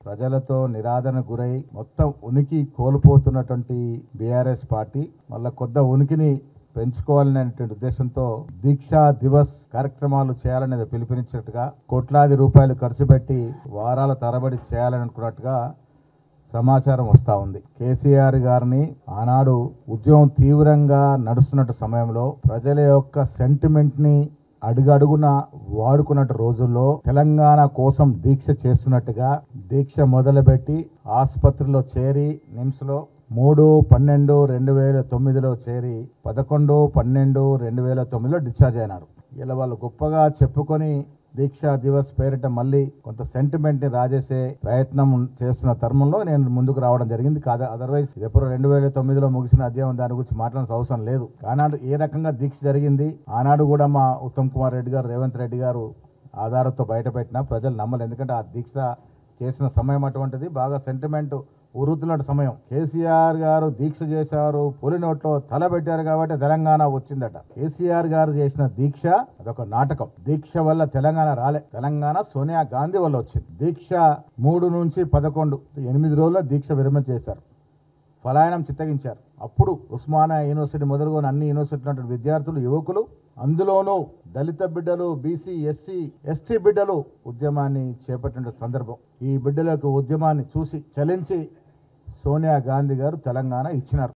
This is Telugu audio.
ప్రజలతో నిరాదరణ గురై మొత్తం ఉనికి కోల్పోతున్నటువంటి బీఆర్ఎస్ పార్టీ మళ్ళా కొత్త ఉనికిని పెంచుకోవాలనేటువంటి ఉద్దేశంతో దీక్షా దివస్ కార్యక్రమాలు చేయాలనేది పిలుపునిచ్చినట్టుగా కోట్లాది రూపాయలు ఖర్చు పెట్టి వారాల తరబడి చేయాలని అనుకున్నట్టుగా సమాచారం వస్తా ఉంది. కేసీఆర్ గారిని ఆనాడు ఉద్యమం తీవ్రంగా నడుస్తున్నట్టు సమయంలో ప్రజల యొక్క సెంటిమెంట్ ని అడుగడుగున వాడుకున్నట్టు రోజుల్లో తెలంగాణ కోసం దీక్ష చేస్తున్నట్టుగా దీక్ష మొదలుపెట్టి ఆసుపత్రిలో చేరి నిమ్స్ లో 3/12/2009 చేరి 11/12/2009 డిశ్చార్జ్ అయినారు. ఇలా వాళ్ళు గొప్పగా చెప్పుకొని దీక్షా దివస్ పేరిట మళ్ళీ కొంత సెంటిమెంట్ ని రాజేసే ప్రయత్నం చేస్తున్న తరుణంలో నేను ముందుకు రావడం జరిగింది. కాదు అదర్వైజ్ ఎప్పుడు 2009లో ముగిసిన అధ్యాయం దాని గురించి మాట్లాడాల్సిన అవసరం లేదు. ఆనాడు ఏ రకంగా దీక్ష జరిగింది, ఆనాడు కూడా మా ఉత్తమ్ కుమార్ రెడ్డి గారు, రేవంత్ రెడ్డి గారు ఆధారంతో బయటపెట్టినా ప్రజలు నమ్మలేదు. ఎందుకంటే ఆ దీక్ష చేసిన సమయం అటువంటిది, బాగా సెంటిమెంట్ ఉరుతున్న సమయం. కేసీఆర్ గారు దీక్ష చేశారు, పులి నోట్లో తల పెట్టారు కాబట్టి తెలంగాణ వచ్చిందట. కేసీఆర్ గారు చేసిన దీక్ష అదొక నాటకం. దీక్ష వల్ల తెలంగాణ రాలే, తెలంగాణ సోనియా గాంధీ వల్ల వచ్చింది. దీక్ష 3 నుంచి 11 8 రోజుల్లో దీక్ష విరమణ చేశారు, పలాయనం చిత్తగించారు. అప్పుడు ఉస్మానియా యూనివర్సిటీ మొదలుకొని అన్ని యూనివర్సిటీ విద్యార్థులు, యువకులు, అందులోనూ దళిత బిడ్డలు, బీసీ, ఎస్సీ, ఎస్టీ బిడ్డలు ఉద్యమాన్ని చేపట్టిన సందర్భం. ఈ బిడ్డలకు ఉద్యమాన్ని చూసి చలించి సోనియా గాంధీ గారు తెలంగాణ ఇచ్చినారు.